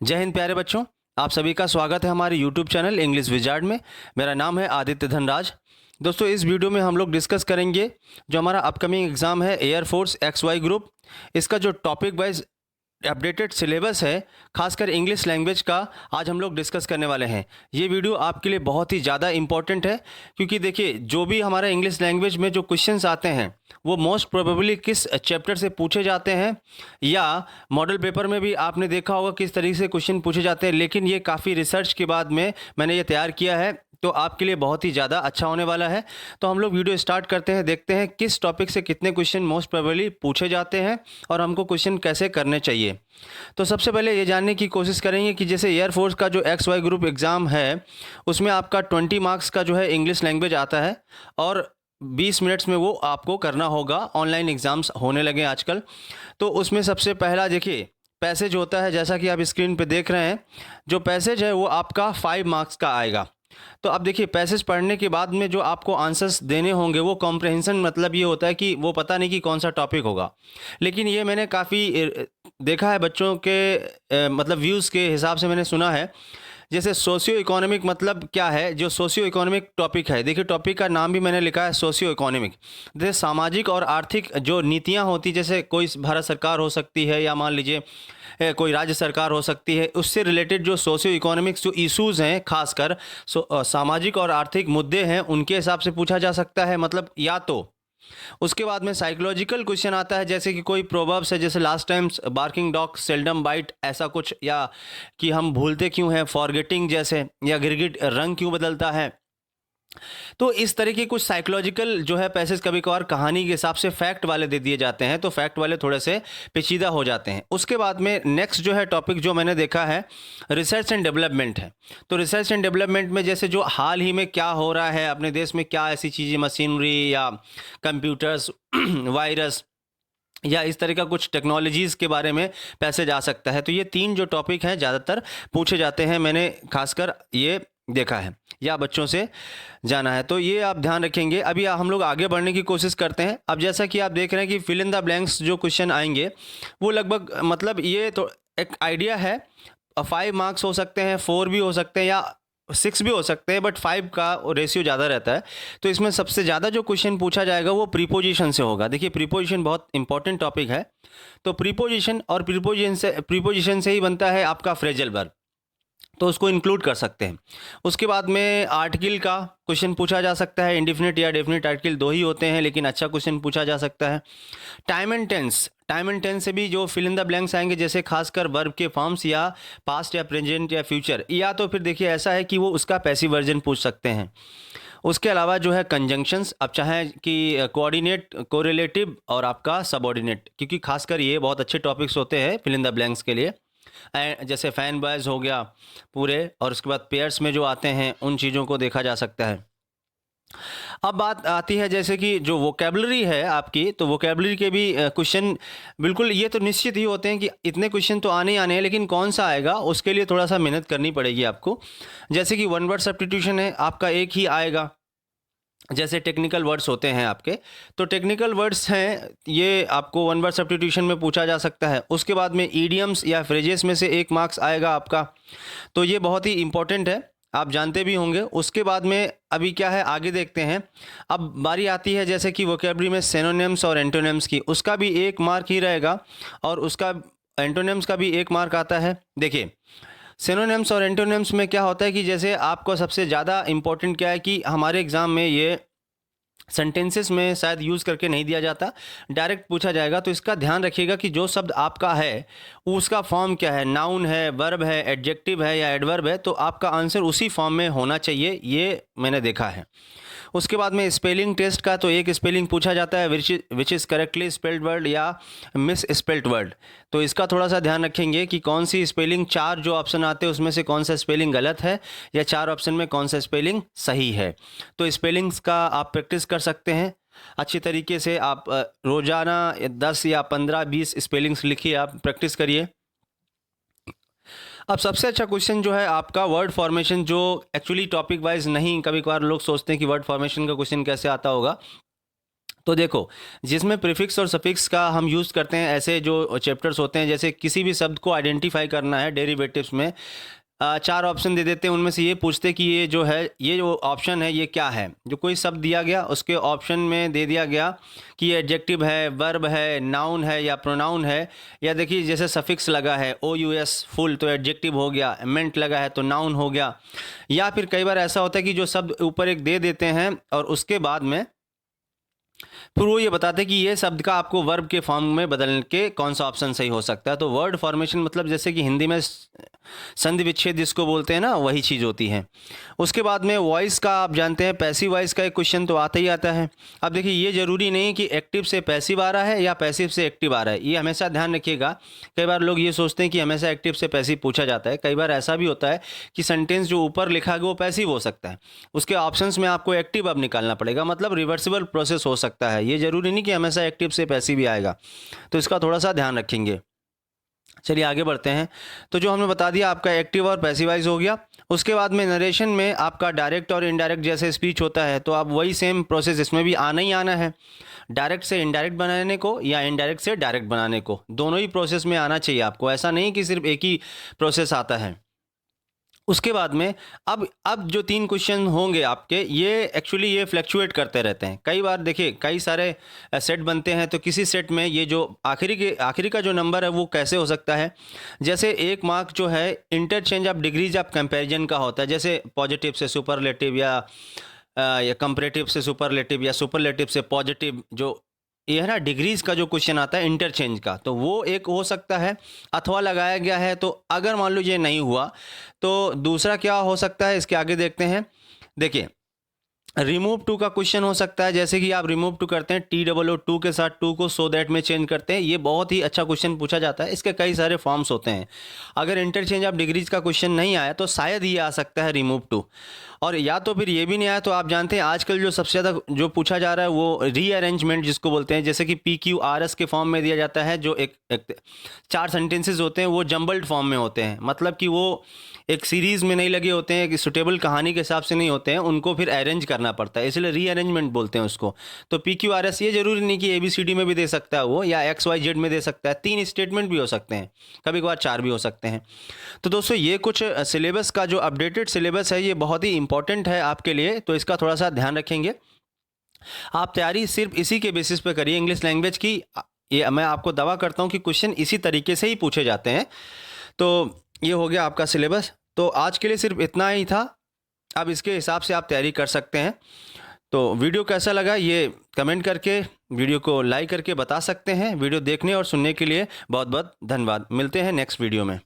जय हिंद प्यारे बच्चों। आप सभी का स्वागत है हमारे YouTube चैनल इंग्लिश विजार्ड में। मेरा नाम है आदित्य धनराज। दोस्तों, इस वीडियो में हम लोग डिस्कस करेंगे जो हमारा अपकमिंग एग्ज़ाम है एयरफोर्स XY ग्रुप। इसका जो टॉपिक वाइज अपडेटेड सिलेबस है, खासकर इंग्लिश लैंग्वेज का, आज हम लोग डिस्कस करने वाले हैं। ये वीडियो आपके लिए बहुत ही ज़्यादा इंपॉर्टेंट है, क्योंकि देखिए, जो भी हमारा इंग्लिश लैंग्वेज में जो क्वेश्चंस आते हैं वो मोस्ट प्रोबेबली किस चैप्टर से पूछे जाते हैं, या मॉडल पेपर में भी आपने देखा होगा किस तरीके से क्वेश्चन पूछे जाते हैं। लेकिन ये काफ़ी रिसर्च के बाद में मैंने ये तैयार किया है, तो आपके लिए बहुत ही ज़्यादा अच्छा होने वाला है। तो हम लोग वीडियो स्टार्ट करते हैं, देखते हैं किस टॉपिक से कितने क्वेश्चन मोस्ट प्रोबेबली पूछे जाते हैं और हमको क्वेश्चन कैसे करने चाहिए। तो सबसे पहले ये जानने की कोशिश करेंगे कि जैसे एयरफोर्स का जो XY ग्रुप एग्ज़ाम है, उसमें आपका 20 मार्क्स का जो है इंग्लिश लैंग्वेज आता है और 20 मिनट्स में वो आपको करना होगा। ऑनलाइन एग्ज़ाम्स होने लगे आजकल। तो उसमें सबसे पहला देखिए, पैसेज होता है, जैसा कि आप स्क्रीन पे देख रहे हैं। जो पैसेज है वो आपका 5 मार्क्स का आएगा। तो अब देखिए, पैसेज पढ़ने के बाद में जो आपको आंसर्स देने होंगे वो कॉम्प्रहेंशन, मतलब ये होता है कि वो पता नहीं कि कौन सा टॉपिक होगा। लेकिन ये मैंने काफ़ी देखा है बच्चों के मतलब व्यूज़ के हिसाब से मैंने सुना है। जैसे सोशियो इकोनॉमिक मतलब क्या है, जो सोशियो इकोनॉमिक टॉपिक है, देखिए टॉपिक का नाम भी मैंने लिखा है सोशियो इकोनॉमिक। जैसे सामाजिक और आर्थिक जो नीतियाँ होती, जैसे कोई भारत सरकार हो सकती है या मान लीजिए कोई राज्य सरकार हो सकती है, उससे रिलेटेड जो सोशियो इकोनॉमिक्स जो इश्यूज़ हैं, खासकर सामाजिक और आर्थिक मुद्दे हैं, उनके हिसाब से पूछा जा सकता है। मतलब या तो उसके बाद में साइकोलॉजिकल क्वेश्चन आता है, जैसे कि कोई प्रोवर्ब्स है, जैसे last time barking dog seldom bite, ऐसा कुछ, या कि हम भूलते क्यों हैं, फॉरगेटिंग जैसे, या गिरगिट रंग क्यों बदलता है। तो इस तरह के कुछ साइकोलॉजिकल जो है पैसेज कभी कभार कहानी के हिसाब से फैक्ट वाले दे दिए जाते हैं, तो फैक्ट वाले थोड़े से पेचीदा हो जाते हैं। उसके बाद में नेक्स्ट जो है टॉपिक जो मैंने देखा है, रिसर्च एंड डेवलपमेंट है। तो रिसर्च एंड डेवलपमेंट में जैसे जो हाल ही में क्या हो रहा है अपने देश में, क्या ऐसी चीज़ें, मशीनरी या कंप्यूटर्स वायरस या इस तरह का कुछ टेक्नोलॉजीज़ के बारे में पैसेज आ सकता है। तो ये 3 जो टॉपिक हैं ज़्यादातर पूछे जाते हैं, मैंने खासकर ये देखा है या बच्चों से जाना है। तो ये आप ध्यान रखेंगे। अभी हम लोग आगे बढ़ने की कोशिश करते हैं। अब जैसा कि आप देख रहे हैं कि फिल इन द ब्लैंक्स जो क्वेश्चन आएंगे वो लगभग, मतलब ये तो एक आइडिया है, 5 मार्क्स हो सकते हैं, 4 भी हो सकते हैं, या 6 भी हो सकते हैं, बट 5 का रेशियो ज़्यादा रहता है। तो इसमें सबसे ज़्यादा जो क्वेश्चन पूछा जाएगा वो प्रीपोजिशन से होगा। देखिए, प्रीपोजिशन बहुत इंपॉर्टेंट टॉपिक है। तो प्रीपोजिशन, और प्रीपोजिशन से ही बनता है आपका फ्रेजल वर्ब, तो उसको इंक्लूड कर सकते हैं। उसके बाद में आर्टिकल का क्वेश्चन पूछा जा सकता है। इंडिफिनिट या डेफिनिट आर्टिकल 2 ही होते हैं, लेकिन अच्छा क्वेश्चन पूछा जा सकता है। टाइम एंड टेंस से भी जो फिल इन द ब्लैंक्स आएंगे, जैसे खासकर वर्ब के फॉर्म्स, या पास्ट या प्रेजेंट या फ्यूचर, या तो फिर देखिए ऐसा है कि वो उसका पैसिव वर्जन पूछ सकते हैं। उसके अलावा जो है कंजंक्शंस, अब चाहे कि कोऑर्डिनेट, कोरिलेटिव और आपका सबऑर्डिनेट, क्योंकि खासकर ये बहुत अच्छे टॉपिक्स होते हैं फिल इन द ब्लैंक्स के लिए। जैसे फैन बॉयज़ हो गया पूरे, और उसके बाद पेयर्स में जो आते हैं उन चीज़ों को देखा जा सकता है। अब बात आती है जैसे कि जो वोकेबलरी है आपकी, तो वोकेबलरी के भी क्वेश्चन बिल्कुल, ये तो निश्चित ही होते हैं कि इतने क्वेश्चन तो आने ही आने हैं, लेकिन कौन सा आएगा उसके लिए थोड़ा सा मेहनत करनी पड़ेगी आपको। जैसे कि वन वर्ड सब्स्टिट्यूशन है आपका, एक ही आएगा। जैसे टेक्निकल वर्ड्स होते हैं आपके, तो टेक्निकल वर्ड्स हैं, ये आपको वन वर्ड सब्स्टिट्यूशन में पूछा जा सकता है। उसके बाद में ईडियम्स या फ्रेजेस में से 1 मार्क्स आएगा आपका, तो ये बहुत ही इंपॉर्टेंट है, आप जानते भी होंगे। उसके बाद में अभी क्या है, आगे देखते हैं। अब बारी आती है जैसे कि वोकेबलरी में सिनोनिम्स और एंटोनिम्स की, उसका भी 1 मार्क ही रहेगा, और उसका एंटोनिम्स का भी 1 मार्क आता है। देखिए, सिनोनिम्स और एंटोनिम्स में क्या होता है कि जैसे आपको सबसे ज़्यादा इंपॉर्टेंट क्या है कि हमारे एग्ज़ाम में ये सेंटेंसेस में शायद यूज़ करके नहीं दिया जाता, डायरेक्ट पूछा जाएगा। तो इसका ध्यान रखिएगा कि जो शब्द आपका है उसका फॉर्म क्या है, नाउन है, वर्ब है, एडजेक्टिव है या एडवर्ब है, तो आपका आंसर उसी फॉर्म में होना चाहिए, ये मैंने देखा है। उसके बाद में स्पेलिंग टेस्ट का, तो एक स्पेलिंग पूछा जाता है, which is correctly spelled word या मिस स्पेल्ड वर्ड। तो इसका थोड़ा सा ध्यान रखेंगे कि कौन सी स्पेलिंग, 4 जो ऑप्शन आते हैं उसमें से कौन सा स्पेलिंग गलत है, या 4 ऑप्शन में कौन सा स्पेलिंग सही है। तो स्पेलिंग्स का आप प्रैक्टिस कर सकते हैं अच्छी तरीके से। आप रोज़ाना 10 या 15-20 स्पेलिंग्स लिखिए, आप प्रैक्टिस करिए। अब सबसे अच्छा क्वेश्चन जो है आपका वर्ड फॉर्मेशन, जो एक्चुअली टॉपिक वाइज नहीं, कभी कभार लोग सोचते हैं कि वर्ड फॉर्मेशन का क्वेश्चन कैसे आता होगा। तो देखो, जिसमें प्रीफिक्स और सफिक्स का हम यूज़ करते हैं, ऐसे जो चैप्टर्स होते हैं, जैसे किसी भी शब्द को आइडेंटिफाई करना है डेरिवेटिव्स में, चार ऑप्शन दे देते हैं, उनमें से ये पूछते कि ये जो है, ये जो ऑप्शन है ये क्या है। जो कोई शब्द दिया गया उसके ऑप्शन में दे दिया गया कि ये एडजेक्टिव है, वर्ब है, नाउन है या प्रोनाउन है। या देखिए जैसे सफिक्स लगा है OUS फुल तो एडजेक्टिव हो गया, मेंट लगा है तो नाउन हो गया। या फिर कई बार ऐसा होता है कि जो शब्द ऊपर एक दे देते हैं और उसके बाद में फिर वो ये बताते हैं कि ये शब्द का आपको वर्ब के फॉर्म में बदलने के कौन सा ऑप्शन सही हो सकता है। तो वर्ड फॉर्मेशन मतलब जैसे कि हिंदी में संधि विच्छेद जिसको बोलते हैं ना, वही चीज़ होती है। उसके बाद में वॉइस का आप जानते हैं, पैसिव वॉइस का एक क्वेश्चन तो आता ही आता है। अब देखिए ये ज़रूरी नहीं कि एक्टिव से पैसिव आ रहा है या पैसिव से एक्टिव आ रहा है, ये हमेशा ध्यान रखिएगा। कई बार लोग ये सोचते हैं कि हमेशा एक्टिव से पैसिव पूछा जाता है। कई बार ऐसा भी होता है कि सेंटेंस जो ऊपर लिखा गया वो पैसिव हो सकता है, उसके ऑप्शंस में आपको एक्टिव अब निकालना पड़ेगा, मतलब रिवर्सिबल प्रोसेस हो सकता है। ये ज़रूरी नहीं कि हमेशा एक्टिव से पैसिव ही आएगा, तो इसका थोड़ा सा ध्यान रखेंगे। चलिए आगे बढ़ते हैं। तो जो हमने बता दिया आपका एक्टिव और पैसिवाइज हो गया। उसके बाद में नरेशन में आपका डायरेक्ट और इनडायरेक्ट जैसे स्पीच होता है, तो आप वही सेम प्रोसेस इसमें भी आना ही आना है। डायरेक्ट से इनडायरेक्ट बनाने को या इनडायरेक्ट से डायरेक्ट बनाने को, दोनों ही प्रोसेस में आना चाहिए आपको। ऐसा नहीं कि सिर्फ एक ही प्रोसेस आता है। उसके बाद में अब जो 3 क्वेश्चन होंगे आपके, ये एक्चुअली ये फ्लक्चुएट करते रहते हैं। कई बार देखिए कई सारे सेट बनते हैं, तो किसी सेट में ये जो आखिरी का जो नंबर है वो कैसे हो सकता है। जैसे एक मार्क जो है interchange of degrees of comparison का होता है, जैसे पॉजिटिव से सुपरलेटिव या कंपैरेटिव से सुपरलेटिव या सुपरलेटिव से पॉजिटिव, जो ये है ना डिग्रीज का जो क्वेश्चन आता है इंटरचेंज का, तो वो एक हो सकता है। अथवा लगाया गया है, तो अगर मान लो ये नहीं हुआ तो दूसरा क्या हो सकता है, इसके आगे देखते हैं। देखिए रिमूव टू का क्वेश्चन हो सकता है, जैसे कि आप रिमूव टू करते हैं TOO2 के साथ टू को सो दैट में चेंज करते हैं। ये बहुत ही अच्छा क्वेश्चन पूछा जाता है, इसके कई सारे फॉर्म्स होते हैं। अगर इंटरचेंज ऑफ डिग्रीज का क्वेश्चन नहीं आया तो शायद ये आ सकता है रिमूव टू, और या तो फिर ये भी नहीं आया तो आप जानते हैं आजकल जो सबसे ज़्यादा जो पूछा जा रहा है वो रीअरेंजमेंट जिसको बोलते हैं, जैसे कि PQRS के फॉर्म में दिया जाता है। जो एक 4 सेंटेंसेस होते हैं वो जम्बल्ड फॉर्म में होते हैं, मतलब कि वो एक सीरीज़ में नहीं लगे होते हैं, कि सुटेबल कहानी के हिसाब से नहीं होते हैं, उनको फिर अरेंज करना पड़ता है, इसलिए रीअरेंजमेंट बोलते हैं उसको। तो PQRS ये जरूरी नहीं कि ABCD में भी दे सकता है वो, या XYZ में दे सकता है, 3 स्टेटमेंट भी हो सकते हैं, कभी कभार 4 भी हो सकते हैं। तो दोस्तों ये कुछ सिलेबस का जो अपडेटेड सिलेबस है ये बहुत ही इंपॉर्टेंट है आपके लिए, तो इसका थोड़ा सा ध्यान रखेंगे। आप तैयारी सिर्फ इसी के बेसिस पे करिए इंग्लिश लैंग्वेज की। ये मैं आपको दावा करता हूँ कि क्वेश्चन इसी तरीके से ही पूछे जाते हैं। तो ये हो गया आपका सिलेबस। तो आज के लिए सिर्फ इतना ही था, अब इसके हिसाब से आप तैयारी कर सकते हैं। तो वीडियो कैसा लगा ये कमेंट करके, वीडियो को लाइक करके बता सकते हैं। वीडियो देखने और सुनने के लिए बहुत बहुत धन्यवाद। मिलते हैं नेक्स्ट वीडियो में।